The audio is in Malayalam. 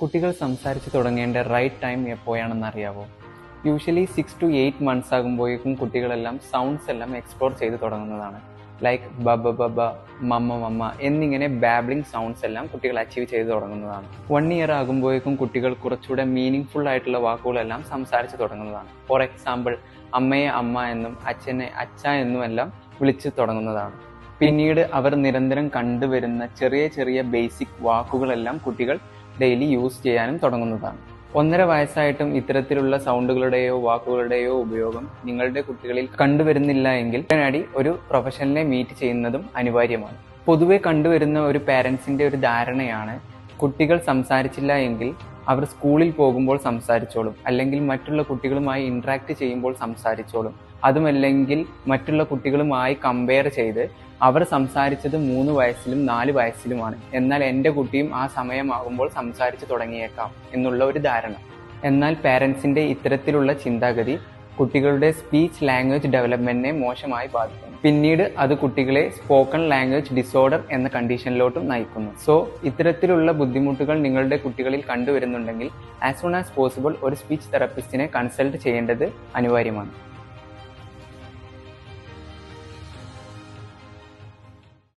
കുട്ടികൾ സംസാരിച്ച് തുടങ്ങേണ്ട റൈറ്റ് ടൈം എപ്പോഴാണെന്ന് അറിയാവോ? യൂഷ്വലി 6 to 8 മന്ത്സ് ആകുമ്പോഴേക്കും കുട്ടികളെല്ലാം സൗണ്ട്സ് എല്ലാം എക്സ്പ്ലോർ ചെയ്ത് തുടങ്ങുന്നതാണ്. ലൈക്ക് ബബ ബബ, മമ്മ മമ്മ എന്നിങ്ങനെ ബാബ്ലിംഗ് സൗണ്ട്സ് എല്ലാം കുട്ടികൾ അച്ചീവ് ചെയ്ത് തുടങ്ങുന്നതാണ്. 1 ഇയർ ആകുമ്പോഴേക്കും കുട്ടികൾ കുറച്ചുകൂടെ മീനിങ് ഫുൾ ആയിട്ടുള്ള വാക്കുകളെല്ലാം സംസാരിച്ച് തുടങ്ങുന്നതാണ്. ഫോർ എക്സാമ്പിൾ, അമ്മയെ അമ്മ എന്നും അച്ഛനെ അച്ഛ എന്നും എല്ലാം വിളിച്ച് തുടങ്ങുന്നതാണ്. പിന്നീട് അവർ നിരന്തരം കണ്ടുവരുന്ന ചെറിയ ചെറിയ ബേസിക് വാക്കുകളെല്ലാം കുട്ടികൾ ഡെയിലി യൂസ് ചെയ്യാനും തുടങ്ങുന്നതാണ്. 1.5 വയസ്സായിട്ടും ഇത്തരത്തിലുള്ള സൗണ്ടുകളുടെയോ വാക്കുകളുടെയോ ഉപയോഗം നിങ്ങളുടെ കുട്ടികളിൽ കണ്ടുവരുന്നില്ല എങ്കിൽ ഉടനടി ഒരു പ്രൊഫഷണലിനെ മീറ്റ് ചെയ്യുന്നതും അനിവാര്യമാണ്. പൊതുവെ കണ്ടുവരുന്ന ഒരു പാരൻസിന്റെ ഒരു ധാരണയാണ്, കുട്ടികൾ സംസാരിച്ചില്ല എങ്കിൽ അവർ സ്കൂളിൽ പോകുമ്പോൾ സംസാരിച്ചോളും, അല്ലെങ്കിൽ മറ്റുള്ള കുട്ടികളുമായി ഇന്ററാക്ട് ചെയ്യുമ്പോൾ സംസാരിച്ചോളും, അതുമല്ലെങ്കിൽ മറ്റുള്ള കുട്ടികളുമായി കമ്പയർ ചെയ്ത് അവർ സംസാരിച്ചത് 3 വയസ്സിലും 4 വയസ്സിലുമാണ്, എന്നാൽ എൻ്റെ കുട്ടിയും ആ സമയമാകുമ്പോൾ സംസാരിച്ചു തുടങ്ങിയേക്കാം എന്നുള്ള ഒരു ധാരണ. എന്നാൽ പാരൻസിന്റെ ഇത്തരത്തിലുള്ള ചിന്താഗതി കുട്ടികളുടെ സ്പീച്ച് ലാംഗ്വേജ് ഡെവലപ്മെന്റിനെ മോശമായി ബാധിക്കുന്നു. പിന്നീട് അത് കുട്ടികളെ സ്പോക്കൺ ലാംഗ്വേജ് ഡിസോർഡർ എന്ന കണ്ടീഷനിലോട്ടും നയിക്കുന്നു. സോ ഇത്തരത്തിലുള്ള ബുദ്ധിമുട്ടുകൾ നിങ്ങളുടെ കുട്ടികളിൽ കണ്ടുവരുന്നുണ്ടെങ്കിൽ ആസ് സൂൺ ആസ് പോസിബിൾ ഒരു സ്പീച്ച് തെറപ്പിസ്റ്റിനെ കൺസൾട്ട് ചെയ്യേണ്ടത് അനിവാര്യമാണ്.